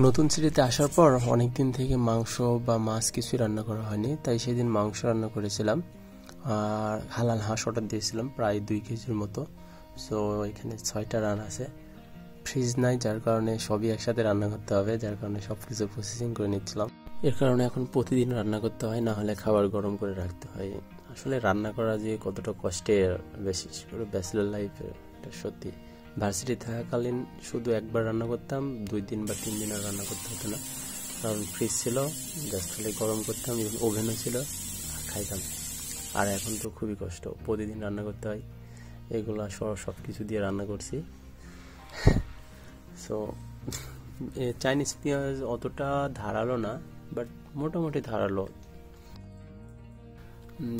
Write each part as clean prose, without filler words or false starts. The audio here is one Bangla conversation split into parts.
নতুন সিটিতে আসার পর অনেকদিন থেকে মাংস বা মাছ কিছুই রান্না করা হয়নি, তাই সেদিন মাংস রান্না করেছিলাম। আর হালাল হাঁস অর্ডার দিয়েছিলাম প্রায় 2 কেজির মতো। সো এখানে 6টা রান আছে। ফ্রিজ নাই, যার কারণে সবই একসাথে রান্না করতে হবে, যার কারণে সব কিছু প্রসেসিং করে নিচ্ছিলাম। এর কারণে এখন প্রতিদিন রান্না করতে হয়, না হলে খাবার গরম করে রাখতে হয়। আসলে রান্না করা যে কতটা কষ্টের, বিশেষ করে ব্যাচেলর লাইফে, এটা সত্যি। ভার্সিটি থাকাকালীন শুধু একবার রান্না করতাম, 2 দিন বা 3 দিন আর রান্না করতে হতো না, কারণ ফ্রিজ ছিল, জাস্ট খালি গরম করতাম, ওভেনও ছিল, খাইতাম। আর এখন তো খুবই কষ্ট, প্রতিদিন রান্না করতে হয়। এগুলো সব কিছু দিয়ে রান্না করছি। সো চাইনিজ পেঁয়াজ অতটা ধারালো না, বাট মোটামুটি ধারালো।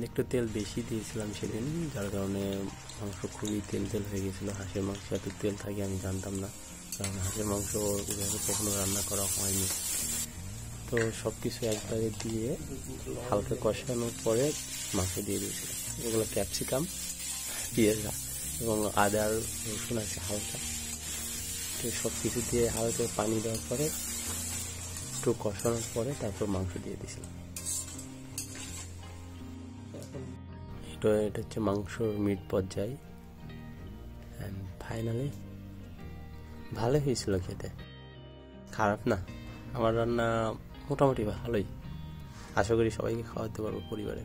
একটু তেল বেশি দিয়েছিলাম সেদিন, যার কারণে মাংস খুবই তেল হয়ে গেছিলো। হাঁসের মাংস এত তেল থাকে আমি জানতাম না, কারণ হাঁসের মাংস এভাবে কখনো রান্না করা হয়নি। তো সব কিছু একবারে দিয়ে হালকা কষানোর পরে মাংস দিয়ে দিয়েছিলাম। এগুলো ক্যাপসিকাম, পেঁয়াজ এবং আদা রসুন আছে হালকা। তো সব কিছু দিয়ে হালকা পানি দেওয়ার পরে একটু কষানোর পরে তারপর মাংস দিয়ে দিয়েছিলাম। এটা হচ্ছে মাংসর মিড পর্যায়ে। অ্যান্ড ফাইনালি ভালো হয়েছিল খেতে, খারাপ না। আমার রান্না মোটামুটি ভালোই, আশা করি সবাইকে খাওয়াতে পারবো পরিবারে।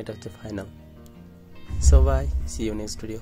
এটা হচ্ছে final. So bye, see you next video.